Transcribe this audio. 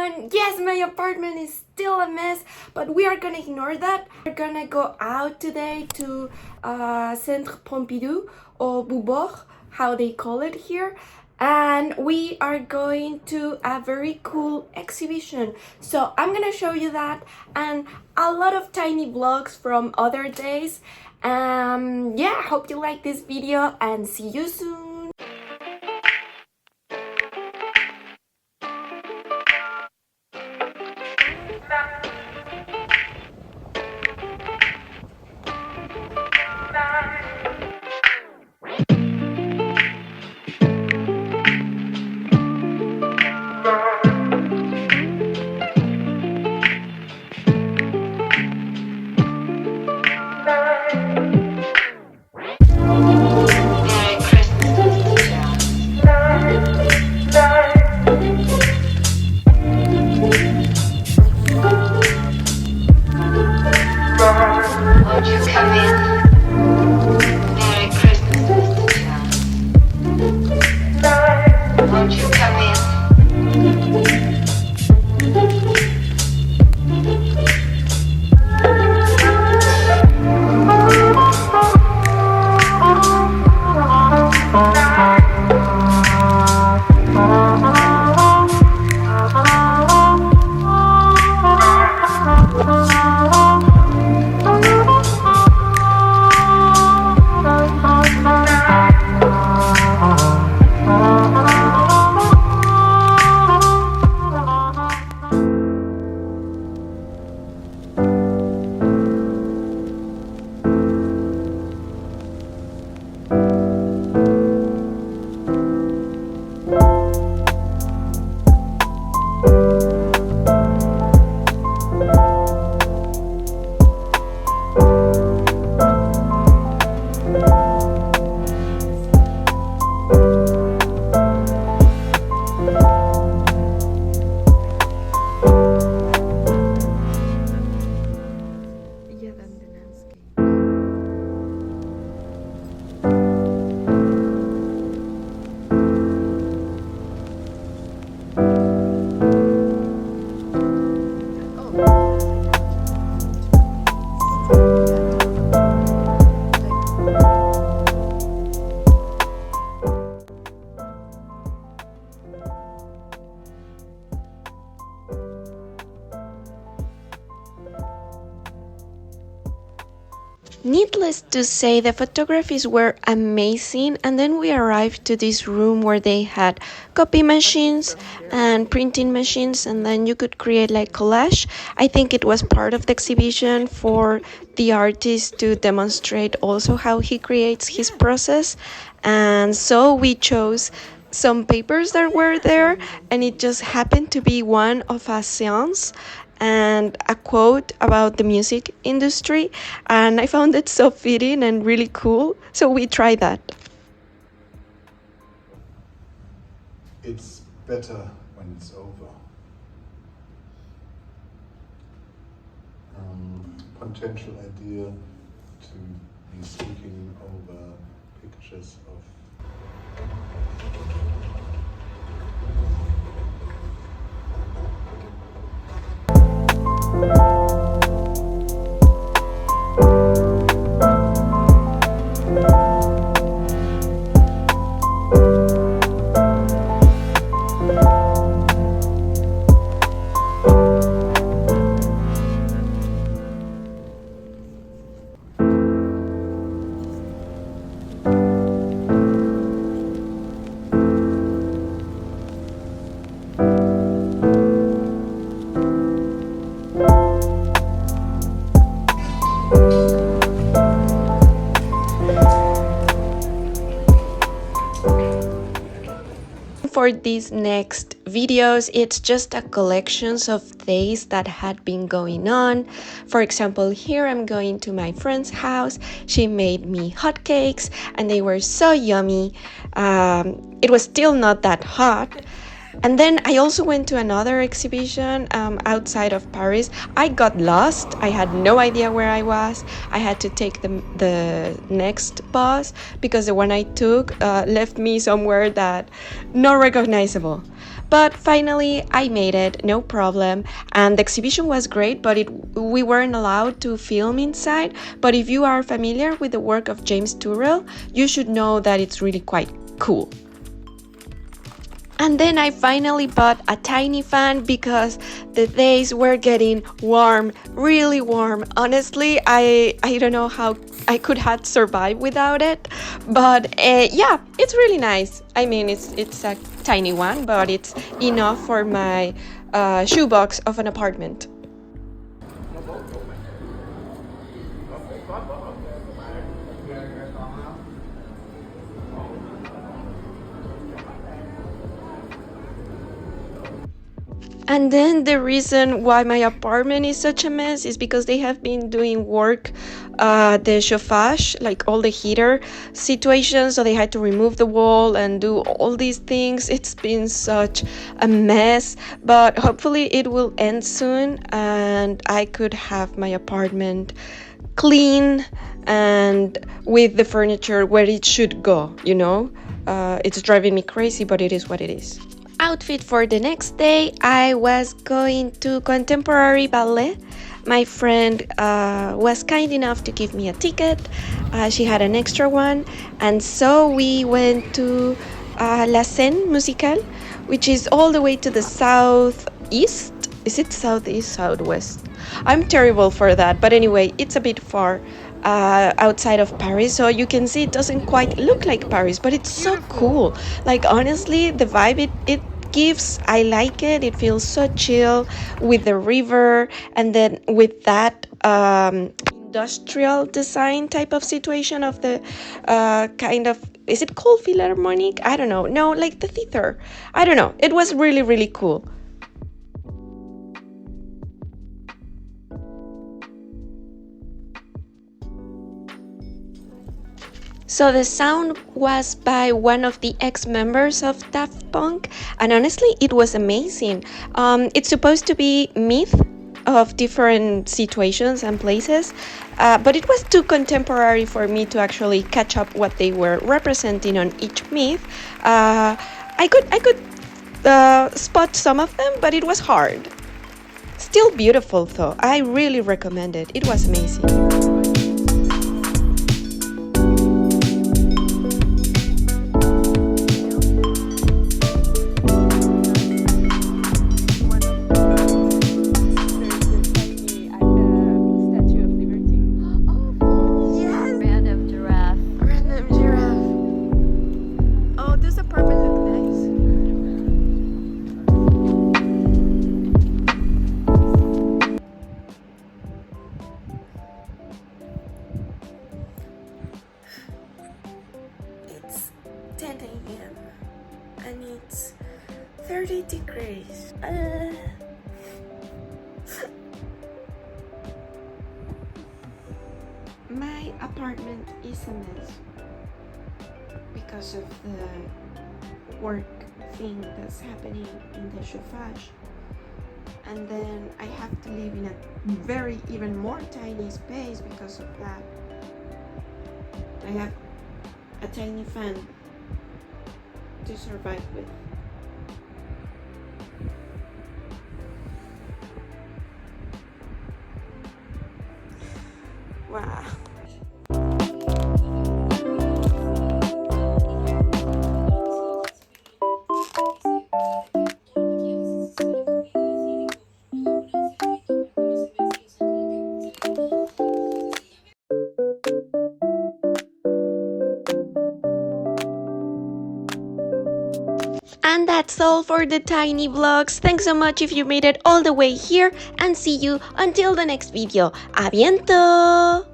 everyone! Yes, my apartment is still a mess, but we are gonna ignore that. We're gonna go out today to Centre Pompidou or Boubourg, how they call it here. And we are going to a very cool exhibition. So I'm gonna show you that and a lot of tiny vlogs from other days. Yeah, hope you like this video and see you soon. Won't you come in? Merry Christmas, Mr. John. Won't you come in? Needless to say, the photographies were amazing, and then we arrived to this room where they had copy machines and printing machines, and then you could create like collage. I think it was part of the exhibition for the artist to demonstrate also how he creates his process. And so we chose some papers that were there, and it just happened to be one of a séance and a quote about the music industry, and I found it so fitting and really cool, so we tried that. It's better when it's over. Potential idea to be speaking over pictures of For these next videos, it's just a collections of days that had been going on. For example, here I'm going to my friend's house. She made me hotcakes and they were so yummy. It was still not that hot. And then I also went to another exhibition outside of Paris. I got lost. I had no idea where I was. I had to take the next bus because the one I took left me somewhere that not recognizable. But finally I made it, no problem. And the exhibition was great, but we weren't allowed to film inside. But if you are familiar with the work of James Turrell, you should know that it's really quite cool. And then I finally bought a tiny fan because the days were getting warm, really warm. Honestly, I don't know how I could have survived without it, but yeah, it's really nice. I mean, it's a tiny one, but it's enough for my shoebox of an apartment. And then the reason why my apartment is such a mess is because they have been doing work, the chauffage, like all the heater situations, so they had to remove the wall and do all these things. It's been such a mess, but hopefully it will end soon and I could have my apartment clean and with the furniture where it should go, you know? It's driving me crazy, but it is what it is. Outfit for the next day, I was going to contemporary ballet. My friend was kind enough to give me a ticket. She had an extra one, and so we went to La Scène Musicale, which is all the way to the southeast. Is it southeast, southwest? I'm terrible for that, but anyway, it's a bit far outside of Paris, so you can see it doesn't quite look like Paris, but it's so cool. Like, honestly, the vibe it gives, I like it. It feels so chill with the river, and then with that industrial design type of situation of the kind of, is it called Philharmonic? I don't know. No, like the theater. I don't know. It was really, really cool. So the sound was by one of the ex-members of Daft Punk, and honestly, it was amazing. It's supposed to be myth of different situations and places, but it was too contemporary for me to actually catch up what they were representing on each myth. I could spot some of them, but it was hard. Still beautiful though. I really recommend it. It was amazing. It's 10 a.m. and it's 30 degrees. My apartment is a mess because of the work thing that's happening in the chauffage. And then I have to live in a very even more tiny space because of that. I have a tiny fan to survive with. Wow. And that's all for the tiny vlogs. Thanks so much if you made it all the way here, and see you until the next video. ¡Aviento!